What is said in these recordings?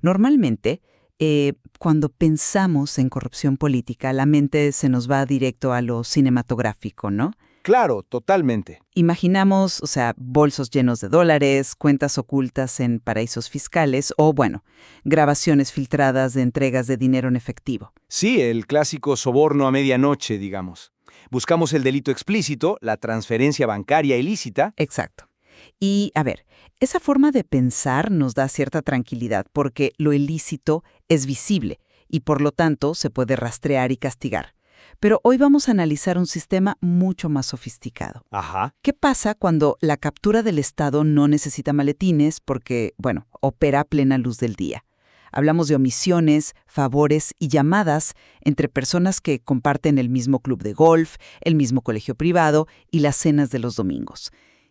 Normalmente, cuando pensamos en corrupción política, la mente se nos va directo a lo cinematográfico, ¿no? Claro, totalmente. Imaginamos, o sea, bolsos llenos de dólares, cuentas ocultas en paraísos fiscales o, bueno, grabaciones filtradas de entregas de dinero en efectivo. Sí, el clásico soborno a medianoche, digamos. Buscamos el delito explícito, la transferencia bancaria ilícita. Exacto. Y, a ver, esa forma de pensar nos da cierta tranquilidad porque lo ilícito es visible y, por lo tanto, se puede rastrear y castigar. Pero hoy vamos a analizar un sistema mucho más sofisticado. Ajá. ¿Qué pasa cuando la captura del Estado no necesita maletines porque, bueno, opera a plena luz del día? Hablamos de omisiones, favores y llamadas entre personas que comparten el mismo club de golf, el mismo colegio privado y las cenas de los domingos.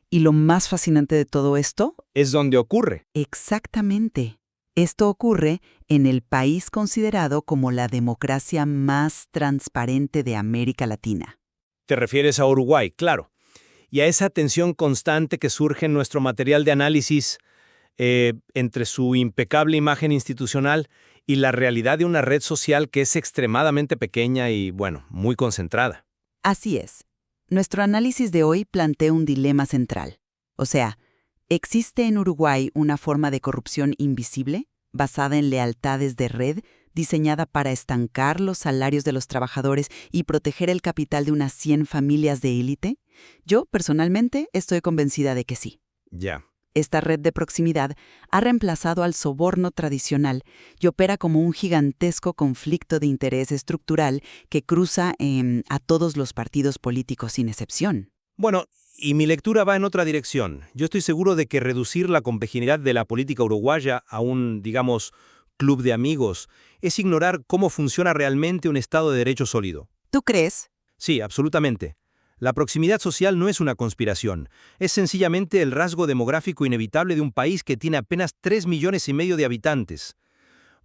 Y lo más fascinante de todo esto, Es donde ocurre. exactamente. Esto ocurre en el país considerado como la democracia más transparente de América Latina. Te refieres a Uruguay, claro. Y a esa tensión constante que surge en nuestro material de análisis entre su impecable imagen institucional y la realidad de una red social que es extremadamente pequeña y, bueno, muy concentrada. Así es. Nuestro análisis de hoy plantea un dilema central. O sea, ¿existe en Uruguay una forma de corrupción invisible, basada en lealtades de red, diseñada para estancar los salarios de los trabajadores y proteger el capital de unas 100 familias de élite? Yo, personalmente, estoy convencida de que sí. Ya. Esta red de proximidad ha reemplazado al soborno tradicional y opera como un gigantesco conflicto de interés estructural que cruza a todos los partidos políticos sin excepción. Bueno, y mi lectura va en otra dirección. Yo estoy seguro de que reducir la complejidad de la política uruguaya a un, digamos, club de amigos es ignorar cómo funciona realmente un Estado de Derecho sólido. ¿Tú crees? Sí, absolutamente. La proximidad social no es una conspiración, es sencillamente el rasgo demográfico inevitable de un país que tiene apenas 3,5 millones de habitantes.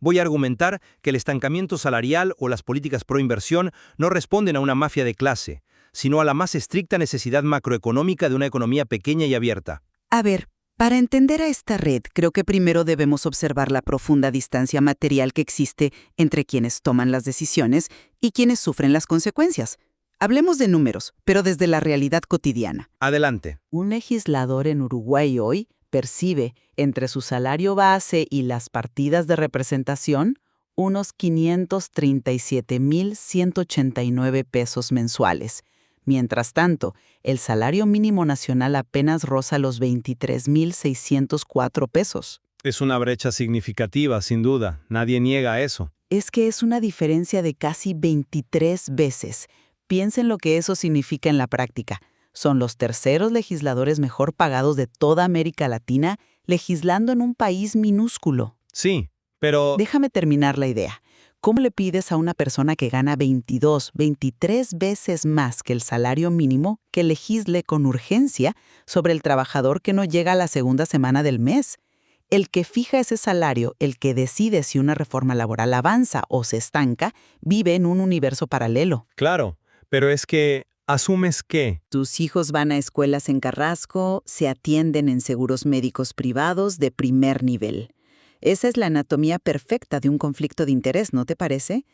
Voy a argumentar que el estancamiento salarial o las políticas pro inversión no responden a una mafia de clase, sino a la más estricta necesidad macroeconómica de una economía pequeña y abierta. A ver, para entender a esta red, creo que primero debemos observar la profunda distancia material que existe entre quienes toman las decisiones y quienes sufren las consecuencias. Hablemos de números, pero desde la realidad cotidiana. Adelante. Un legislador en Uruguay hoy percibe, entre su salario base y las partidas de representación, unos 537,189 pesos mensuales. Mientras tanto, el salario mínimo nacional apenas roza los 23,604 pesos. Es una brecha significativa, sin duda. Nadie niega eso. Es que es una diferencia de casi 23 veces. Piensen lo que eso significa en la práctica. Son los terceros legisladores mejor pagados de toda América Latina, legislando en un país minúsculo. Sí, pero... Déjame terminar la idea. ¿Cómo le pides a una persona que gana 22, 23 veces más que el salario mínimo que legisle con urgencia sobre el trabajador que no llega a la segunda semana del mes? El que fija ese salario, el que decide si una reforma laboral avanza o se estanca, vive en un universo paralelo. Claro, pero es que asumes que... Tus hijos van a escuelas en Carrasco, se atienden en seguros médicos privados de primer nivel. Esa es la anatomía perfecta de un conflicto de interés, ¿no te parece?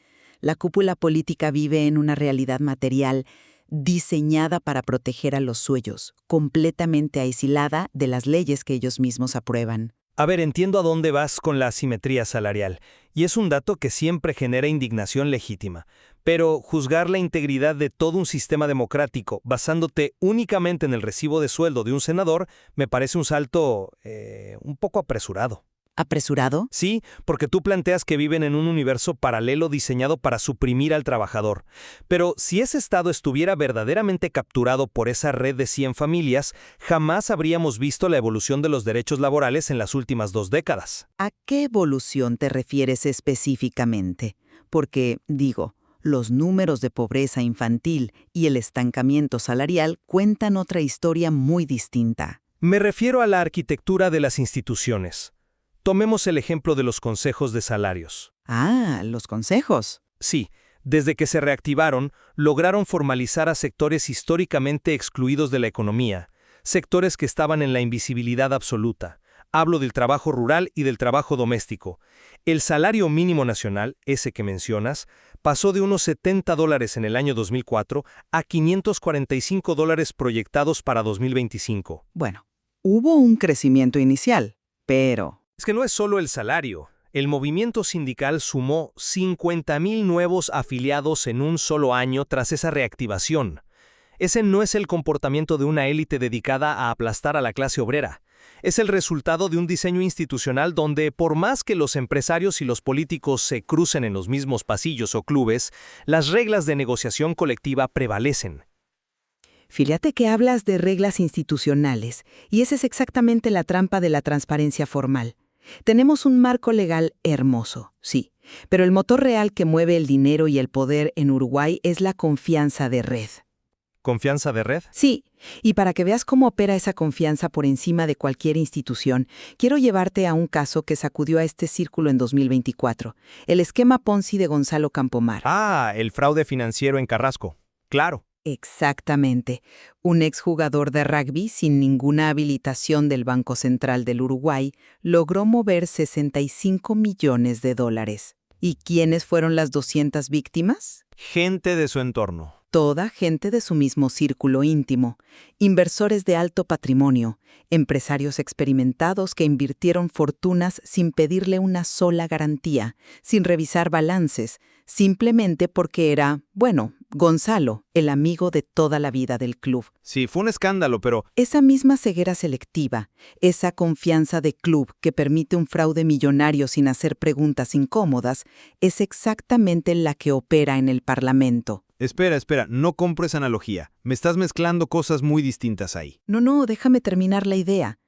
La cúpula política vive en una realidad material diseñada para proteger a los suyos, completamente aislada de las leyes que ellos mismos aprueban. A ver, entiendo a dónde vas con la asimetría salarial, y es un dato que siempre genera indignación legítima. Pero juzgar la integridad de todo un sistema democrático basándote únicamente en el recibo de sueldo de un senador me parece un salto un poco apresurado. ¿Apresurado? Sí, porque tú planteas que viven en un universo paralelo diseñado para suprimir al trabajador. Pero si ese Estado estuviera verdaderamente capturado por esa red de 100 familias, jamás habríamos visto la evolución de los derechos laborales en las últimas 2 décadas. ¿A qué evolución te refieres específicamente? Porque, digo, los números de pobreza infantil y el estancamiento salarial cuentan otra historia muy distinta. Me refiero a la arquitectura de las instituciones. Tomemos el ejemplo de los consejos de salarios. Ah, los consejos. Sí, desde que se reactivaron, lograron formalizar a sectores históricamente excluidos de la economía, sectores que estaban en la invisibilidad absoluta. Hablo del trabajo rural y del trabajo doméstico. El salario mínimo nacional, ese que mencionas, pasó de unos $70 en el año 2004 a $545 proyectados para 2025. Bueno, hubo un crecimiento inicial, pero... Es que no es solo el salario. El movimiento sindical sumó 50,000 nuevos afiliados en un solo año tras esa reactivación. Ese no es el comportamiento de una élite dedicada a aplastar a la clase obrera. Es el resultado de un diseño institucional donde, por más que los empresarios y los políticos se crucen en los mismos pasillos o clubes, las reglas de negociación colectiva prevalecen. Fíjate que hablas de reglas institucionales, y esa es exactamente la trampa de la transparencia formal. Tenemos un marco legal hermoso, sí, pero el motor real que mueve el dinero y el poder en Uruguay es la confianza de red. ¿Confianza de red? Sí, y para que veas cómo opera esa confianza por encima de cualquier institución, quiero llevarte a un caso que sacudió a este círculo en 2024, el esquema Ponzi de Gonzalo Campomar. Ah, el fraude financiero en Carrasco. Claro. Exactamente. Un exjugador de rugby sin ninguna habilitación del Banco Central del Uruguay logró mover $65 millones. ¿Y quiénes fueron las 200 víctimas? Gente de su entorno. Toda gente de su mismo círculo íntimo, inversores de alto patrimonio, empresarios experimentados que invirtieron fortunas sin pedirle una sola garantía, sin revisar balances, simplemente porque era, bueno, Gonzalo, el amigo de toda la vida del club. Sí, fue un escándalo, pero... Esa misma ceguera selectiva, esa confianza de club que permite un fraude millonario sin hacer preguntas incómodas, es exactamente la que opera en el Parlamento. Espera, no compro esa analogía. Me estás mezclando cosas muy distintas ahí. No, déjame terminar la idea.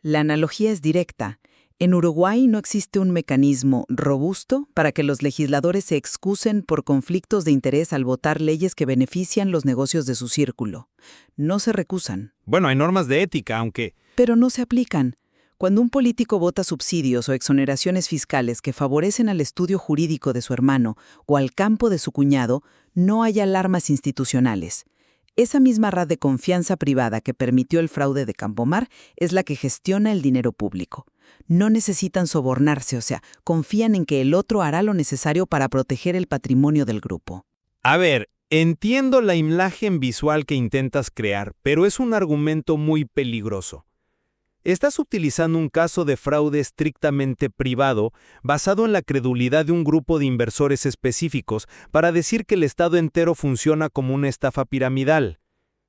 La analogía es directa. En Uruguay no existe un mecanismo robusto para que los legisladores se excusen por conflictos de interés al votar leyes que benefician los negocios de su círculo. No se recusan. Bueno, hay normas de ética, aunque... Pero no se aplican. Cuando un político vota subsidios o exoneraciones fiscales que favorecen al estudio jurídico de su hermano o al campo de su cuñado, no hay alarmas institucionales. Esa misma red de confianza privada que permitió el fraude de Campomar es la que gestiona el dinero público. No necesitan sobornarse, o sea, confían en que el otro hará lo necesario para proteger el patrimonio del grupo. A ver, entiendo la imagen visual que intentas crear, pero es un argumento muy peligroso. Estás utilizando un caso de fraude estrictamente privado basado en la credulidad de un grupo de inversores específicos para decir que el Estado entero funciona como una estafa piramidal.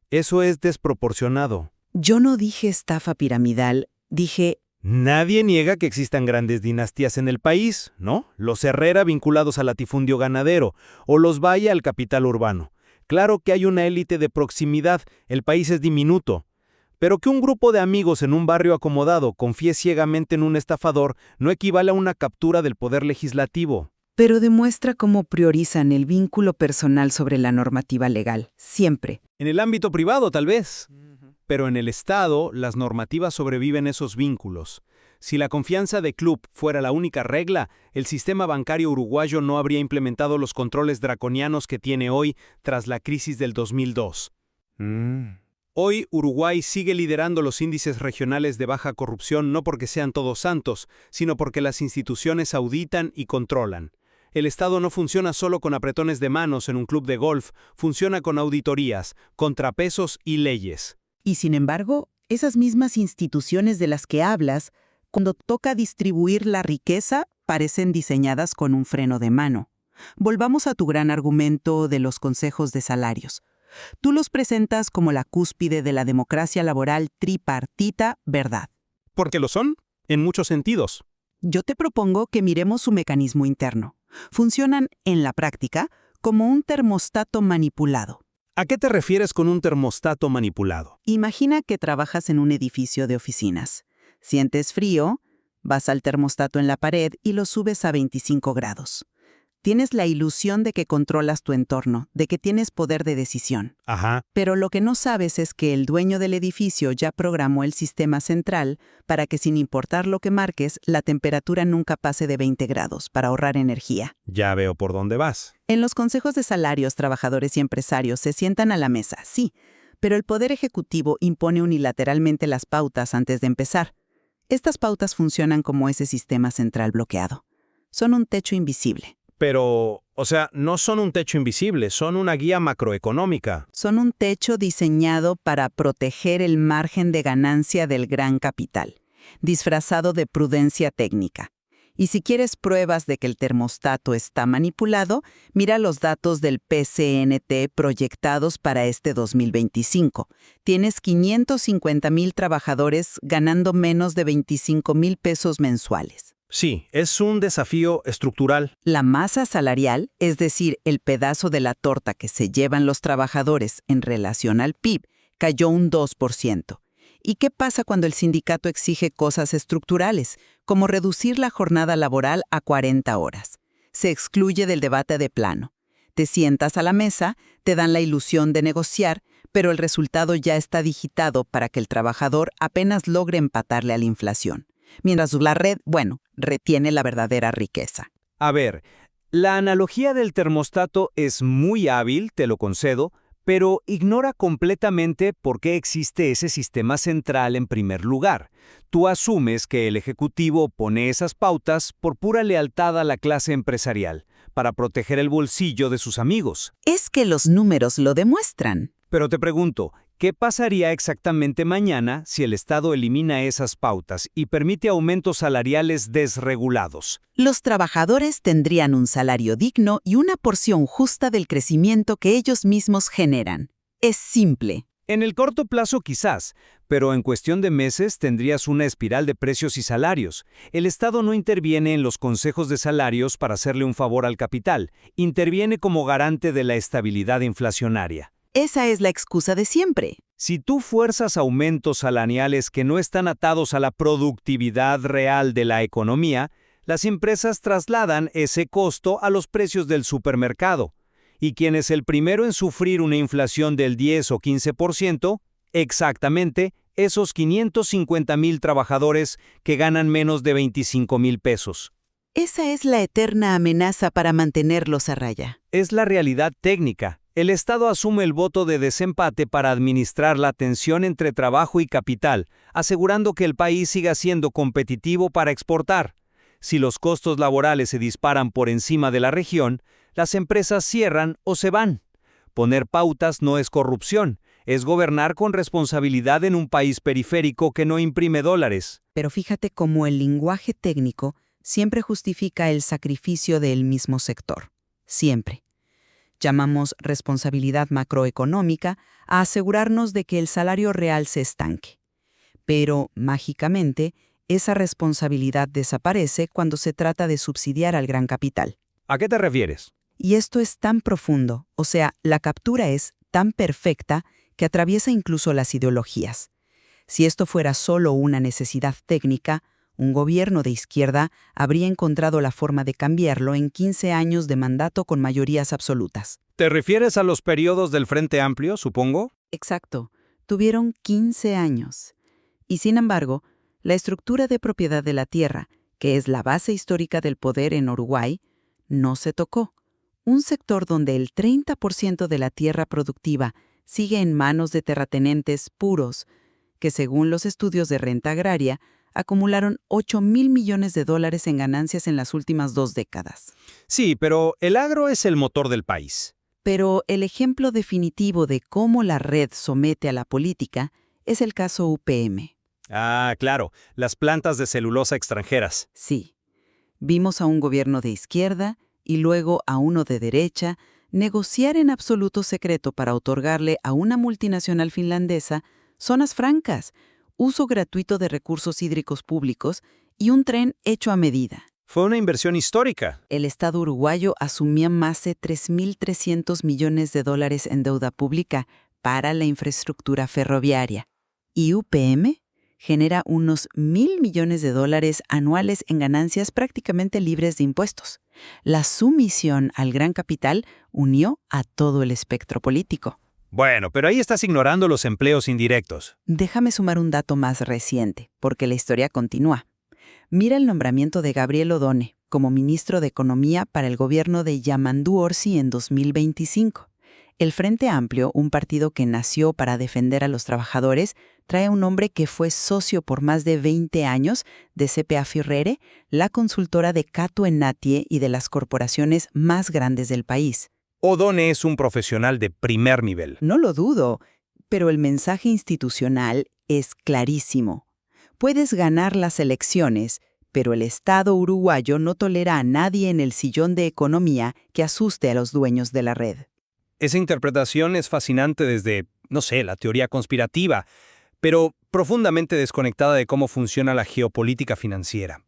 Eso es desproporcionado. Yo no dije estafa piramidal, dije... Nadie niega que existan grandes dinastías en el país, ¿no? Los Herrera vinculados al latifundio ganadero, o los Valle al capital urbano. Claro que hay una élite de proximidad, el país es diminuto. Pero que un grupo de amigos en un barrio acomodado confíe ciegamente en un estafador no equivale a una captura del poder legislativo. Pero demuestra cómo priorizan el vínculo personal sobre la normativa legal, siempre. En el ámbito privado, tal vez. Pero en el Estado, las normativas sobreviven esos vínculos. Si la confianza de club fuera la única regla, el sistema bancario uruguayo no habría implementado los controles draconianos que tiene hoy tras la crisis del 2002. Hoy, Uruguay sigue liderando los índices regionales de baja corrupción no porque sean todos santos, sino porque las instituciones auditan y controlan. El Estado no funciona solo con apretones de manos en un club de golf, funciona con auditorías, contrapesos y leyes. Y sin embargo, esas mismas instituciones de las que hablas, cuando toca distribuir la riqueza, parecen diseñadas con un freno de mano. Volvamos a tu gran argumento de los consejos de salarios. Tú los presentas como la cúspide de la democracia laboral tripartita, ¿verdad? Porque lo son, en muchos sentidos. Yo te propongo que miremos su mecanismo interno. Funcionan, en la práctica, como un termostato manipulado. ¿A qué te refieres con un termostato manipulado? Imagina que trabajas en un edificio de oficinas. Sientes frío, vas al termostato en la pared y lo subes a 25 grados. Tienes la ilusión de que controlas tu entorno, de que tienes poder de decisión. Ajá. Pero lo que no sabes es que el dueño del edificio ya programó el sistema central para que, sin importar lo que marques, la temperatura nunca pase de 20 grados para ahorrar energía. Ya veo por dónde vas. En los consejos de salarios, trabajadores y empresarios se sientan a la mesa, sí, pero el Poder Ejecutivo impone unilateralmente las pautas antes de empezar. Estas pautas funcionan como ese sistema central bloqueado. Son un techo invisible. Pero, no son un techo invisible, son una guía macroeconómica. Son un techo diseñado para proteger el margen de ganancia del gran capital, disfrazado de prudencia técnica. Y si quieres pruebas de que el termostato está manipulado, mira los datos del PCNT proyectados para este 2025. Tienes 550,000 trabajadores ganando menos de 25,000 pesos mensuales. Sí, es un desafío estructural. La masa salarial, es decir, el pedazo de la torta que se llevan los trabajadores en relación al PIB, cayó un 2%. ¿Y qué pasa cuando el sindicato exige cosas estructurales, como reducir la jornada laboral a 40 horas? Se excluye del debate de plano. Te sientas a la mesa, te dan la ilusión de negociar, pero el resultado ya está digitado para que el trabajador apenas logre empatarle a la inflación. Mientras la red, retiene la verdadera riqueza. A ver, la analogía del termostato es muy hábil, te lo concedo, pero ignora completamente por qué existe ese sistema central en primer lugar. Tú asumes que el Ejecutivo pone esas pautas por pura lealtad a la clase empresarial, para proteger el bolsillo de sus amigos. Es que los números lo demuestran. Pero te pregunto, ¿qué pasaría exactamente mañana si el Estado elimina esas pautas y permite aumentos salariales desregulados? Los trabajadores tendrían un salario digno y una porción justa del crecimiento que ellos mismos generan. Es simple. En el corto plazo quizás, pero en cuestión de meses tendrías una espiral de precios y salarios. El Estado no interviene en los consejos de salarios para hacerle un favor al capital, interviene como garante de la estabilidad inflacionaria. Esa es la excusa de siempre. Si tú fuerzas aumentos salariales que no están atados a la productividad real de la economía, las empresas trasladan ese costo a los precios del supermercado. ¿Y quién es el primero en sufrir una inflación del 10 o 15%? Exactamente, esos 550,000 trabajadores que ganan menos de 25,000 pesos. Esa es la eterna amenaza para mantenerlos a raya. Es la realidad técnica. El Estado asume el voto de desempate para administrar la tensión entre trabajo y capital, asegurando que el país siga siendo competitivo para exportar. Si los costos laborales se disparan por encima de la región, las empresas cierran o se van. Poner pautas no es corrupción, es gobernar con responsabilidad en un país periférico que no imprime dólares. Pero fíjate cómo el lenguaje técnico siempre justifica el sacrificio del mismo sector. Siempre. Llamamos responsabilidad macroeconómica a asegurarnos de que el salario real se estanque. Pero, mágicamente, esa responsabilidad desaparece cuando se trata de subsidiar al gran capital. ¿A qué te refieres? Y esto es tan profundo, o sea, la captura es tan perfecta que atraviesa incluso las ideologías. Si esto fuera solo una necesidad técnica, un gobierno de izquierda habría encontrado la forma de cambiarlo en 15 años de mandato con mayorías absolutas. ¿Te refieres a los periodos del Frente Amplio, supongo? Exacto. Tuvieron 15 años. Y sin embargo, la estructura de propiedad de la tierra, que es la base histórica del poder en Uruguay, no se tocó. Un sector donde el 30% de la tierra productiva sigue en manos de terratenientes puros, que según los estudios de renta agraria, acumularon $8,000 millones en ganancias en las últimas 2 décadas. Sí, pero el agro es el motor del país. Pero el ejemplo definitivo de cómo la red somete a la política es el caso UPM. Ah, claro, las plantas de celulosa extranjeras. Sí. Vimos a un gobierno de izquierda y luego a uno de derecha negociar en absoluto secreto para otorgarle a una multinacional finlandesa zonas francas, uso gratuito de recursos hídricos públicos y un tren hecho a medida. Fue una inversión histórica. El Estado uruguayo asumía más de $3,300 millones en deuda pública para la infraestructura ferroviaria. Y UPM genera unos $1.000 millones anuales en ganancias prácticamente libres de impuestos. La sumisión al gran capital unió a todo el espectro político. Bueno, pero ahí estás ignorando los empleos indirectos. Déjame sumar un dato más reciente, porque la historia continúa. Mira el nombramiento de Gabriel Odone como ministro de Economía para el gobierno de Yamandu Orsi en 2025. El Frente Amplio, un partido que nació para defender a los trabajadores, trae a un hombre que fue socio por más de 20 años de CPA Ferrere, la consultora de Cato Enatie y de las corporaciones más grandes del país. Odone es un profesional de primer nivel. No lo dudo, pero el mensaje institucional es clarísimo. Puedes ganar las elecciones, pero el Estado uruguayo no tolera a nadie en el sillón de economía que asuste a los dueños de la red. Esa interpretación es fascinante desde, no sé, la teoría conspirativa, pero profundamente desconectada de cómo funciona la geopolítica financiera.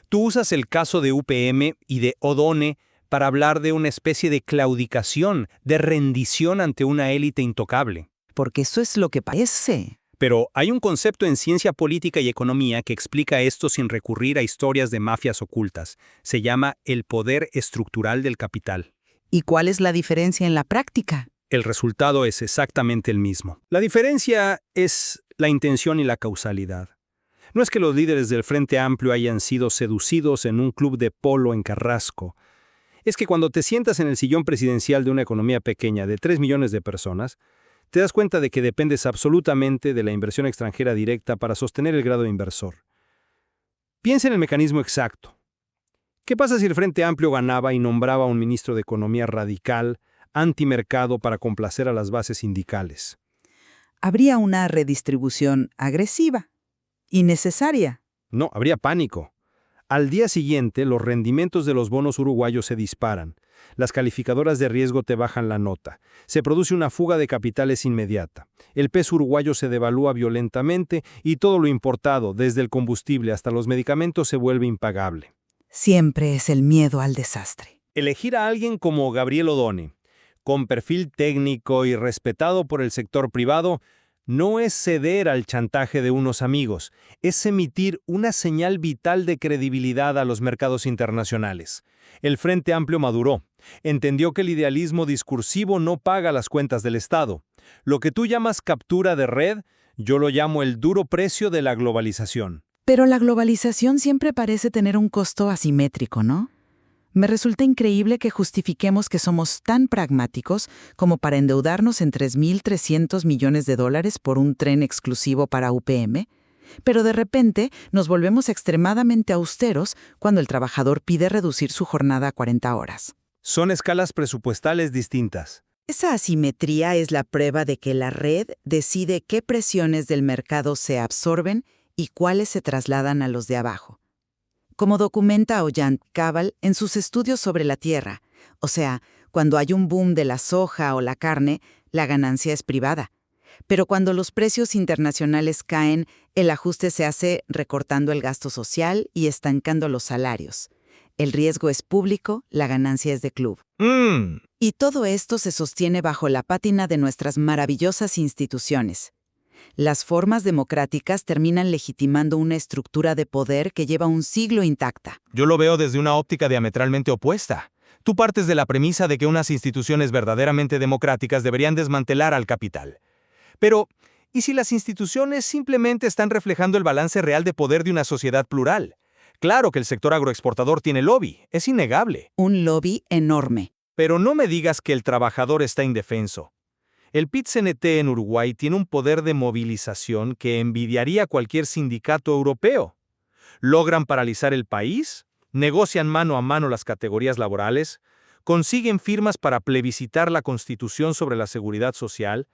Tú usas el caso de UPM y de Odone para hablar de una especie de claudicación, de rendición ante una élite intocable. Porque eso es lo que parece. Pero hay un concepto en ciencia política y economía que explica esto sin recurrir a historias de mafias ocultas. Se llama el poder estructural del capital. ¿Y cuál es la diferencia en la práctica? El resultado es exactamente el mismo. La diferencia es la intención y la causalidad. No es que los líderes del Frente Amplio hayan sido seducidos en un club de polo en Carrasco. Es que cuando te sientas en el sillón presidencial de una economía pequeña de 3 millones de personas, te das cuenta de que dependes absolutamente de la inversión extranjera directa para sostener el grado de inversor. Piensa en el mecanismo exacto. ¿Qué pasa si el Frente Amplio ganaba y nombraba a un ministro de Economía radical, antimercado para complacer a las bases sindicales? Habría una redistribución agresiva, innecesaria. No, habría pánico. Al día siguiente, los rendimientos de los bonos uruguayos se disparan. Las calificadoras de riesgo te bajan la nota. Se produce una fuga de capitales inmediata. El peso uruguayo se devalúa violentamente y todo lo importado, desde el combustible hasta los medicamentos, se vuelve impagable. Siempre es el miedo al desastre. Elegir a alguien como Gabriel Odone, con perfil técnico y respetado por el sector privado, no es ceder al chantaje de unos amigos, es emitir una señal vital de credibilidad a los mercados internacionales. El Frente Amplio maduró. Entendió que el idealismo discursivo no paga las cuentas del Estado. Lo que tú llamas captura de red, yo lo llamo el duro precio de la globalización. Pero la globalización siempre parece tener un costo asimétrico, ¿no? Me resulta increíble que justifiquemos que somos tan pragmáticos como para endeudarnos en $3.300 millones por un tren exclusivo para UPM, pero de repente nos volvemos extremadamente austeros cuando el trabajador pide reducir su jornada a 40 horas. Son escalas presupuestales distintas. Esa asimetría es la prueba de que la red decide qué presiones del mercado se absorben y cuáles se trasladan a los de abajo. Como documenta Ollanta Cabal en sus estudios sobre la tierra, o sea, cuando hay un boom de la soja o la carne, la ganancia es privada. Pero cuando los precios internacionales caen, el ajuste se hace recortando el gasto social y estancando los salarios. El riesgo es público, la ganancia es de club. Y todo esto se sostiene bajo la pátina de nuestras maravillosas instituciones. Las formas democráticas terminan legitimando una estructura de poder que lleva un siglo intacta. Yo lo veo desde una óptica diametralmente opuesta. Tú partes de la premisa de que unas instituciones verdaderamente democráticas deberían desmantelar al capital. Pero, ¿y si las instituciones simplemente están reflejando el balance real de poder de una sociedad plural? Claro que el sector agroexportador tiene lobby, es innegable. Un lobby enorme. Pero no me digas que el trabajador está indefenso. El PIT-CNT en Uruguay tiene un poder de movilización que envidiaría cualquier sindicato europeo. Logran paralizar el país, negocian mano a mano las categorías laborales, consiguen firmas para plebiscitar la Constitución sobre la seguridad social.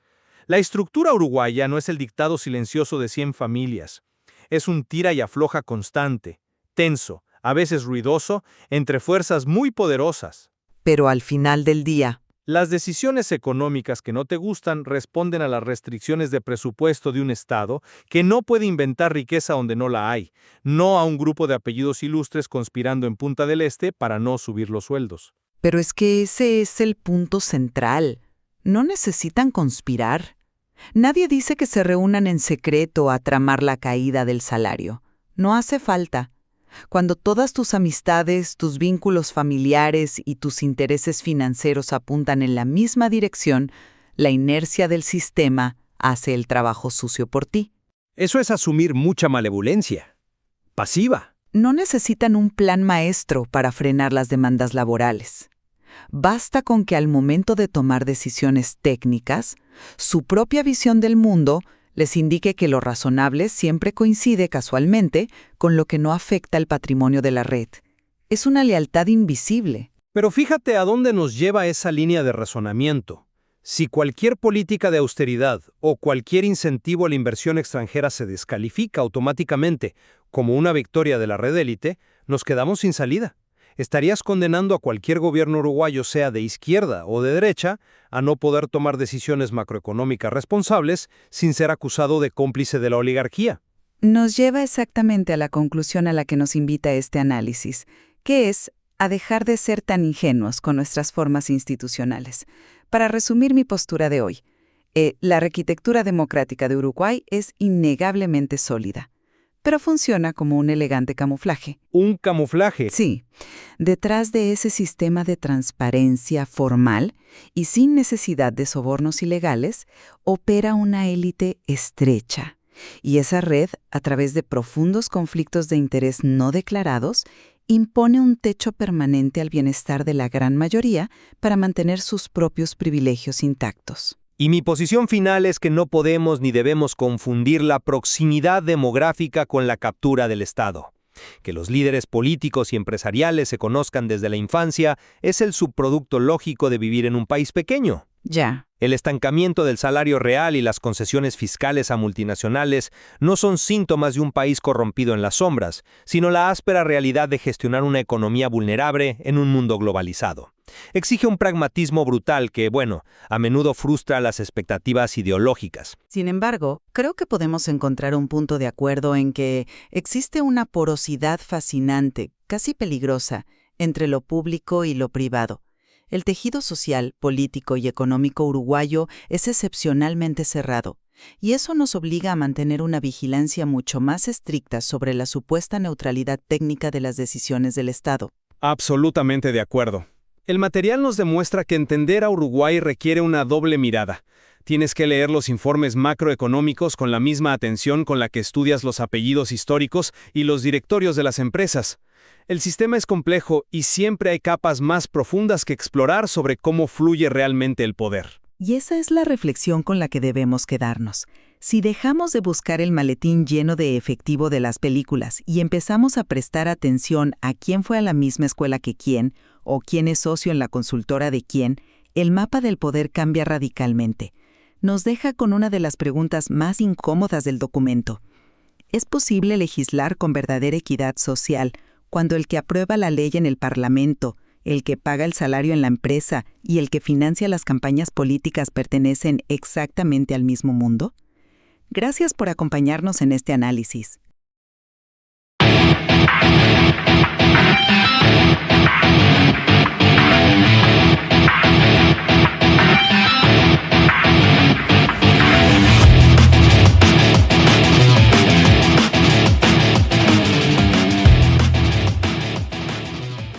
La estructura uruguaya no es el dictado silencioso de 100 familias. Es un tira y afloja constante, tenso, a veces ruidoso, entre fuerzas muy poderosas. Pero al final del día, las decisiones económicas que no te gustan responden a las restricciones de presupuesto de un Estado que no puede inventar riqueza donde no la hay, no a un grupo de apellidos ilustres conspirando en Punta del Este para no subir los sueldos. Pero es que ese es el punto central. No necesitan conspirar. Nadie dice que se reúnan en secreto a tramar la caída del salario. No hace falta. Cuando todas tus amistades, tus vínculos familiares y tus intereses financieros apuntan en la misma dirección, la inercia del sistema hace el trabajo sucio por ti. Eso es asumir mucha malevolencia. Pasiva. No necesitan un plan maestro para frenar las demandas laborales. Basta con que al momento de tomar decisiones técnicas, su propia visión del mundo les indique que lo razonable siempre coincide casualmente con lo que no afecta el patrimonio de la red. Es una lealtad invisible. Pero fíjate a dónde nos lleva esa línea de razonamiento. Si cualquier política de austeridad o cualquier incentivo a la inversión extranjera se descalifica automáticamente como una victoria de la red élite, nos quedamos sin salida. Estarías condenando a cualquier gobierno uruguayo, sea de izquierda o de derecha, a no poder tomar decisiones macroeconómicas responsables sin ser acusado de cómplice de la oligarquía. Nos lleva exactamente a la conclusión a la que nos invita este análisis, que es a dejar de ser tan ingenuos con nuestras formas institucionales. Para resumir mi postura de hoy, la arquitectura democrática de Uruguay es innegablemente sólida, pero funciona como un elegante camuflaje. ¿Un camuflaje? Sí. Detrás de ese sistema de transparencia formal y sin necesidad de sobornos ilegales, opera una élite estrecha. Y esa red, a través de profundos conflictos de interés no declarados, impone un techo permanente al bienestar de la gran mayoría para mantener sus propios privilegios intactos. Y mi posición final es que no podemos ni debemos confundir la proximidad demográfica con la captura del Estado. Que los líderes políticos y empresariales se conozcan desde la infancia es el subproducto lógico de vivir en un país pequeño. Ya. El estancamiento del salario real y las concesiones fiscales a multinacionales no son síntomas de un país corrompido en las sombras, sino la áspera realidad de gestionar una economía vulnerable en un mundo globalizado. Exige un pragmatismo brutal que, a menudo frustra las expectativas ideológicas. Sin embargo, creo que podemos encontrar un punto de acuerdo en que existe una porosidad fascinante, casi peligrosa, entre lo público y lo privado. El tejido social, político y económico uruguayo es excepcionalmente cerrado, y eso nos obliga a mantener una vigilancia mucho más estricta sobre la supuesta neutralidad técnica de las decisiones del Estado. Absolutamente de acuerdo. El material nos demuestra que entender a Uruguay requiere una doble mirada. Tienes que leer los informes macroeconómicos con la misma atención con la que estudias los apellidos históricos y los directorios de las empresas. El sistema es complejo y siempre hay capas más profundas que explorar sobre cómo fluye realmente el poder. Y esa es la reflexión con la que debemos quedarnos. Si dejamos de buscar el maletín lleno de efectivo de las películas y empezamos a prestar atención a quién fue a la misma escuela que quién, o quién es socio en la consultora de quién, el mapa del poder cambia radicalmente. Nos deja con una de las preguntas más incómodas del documento. ¿Es posible legislar con verdadera equidad social cuando el que aprueba la ley en el Parlamento, el que paga el salario en la empresa y el que financia las campañas políticas pertenecen exactamente al mismo mundo? Gracias por acompañarnos en este análisis.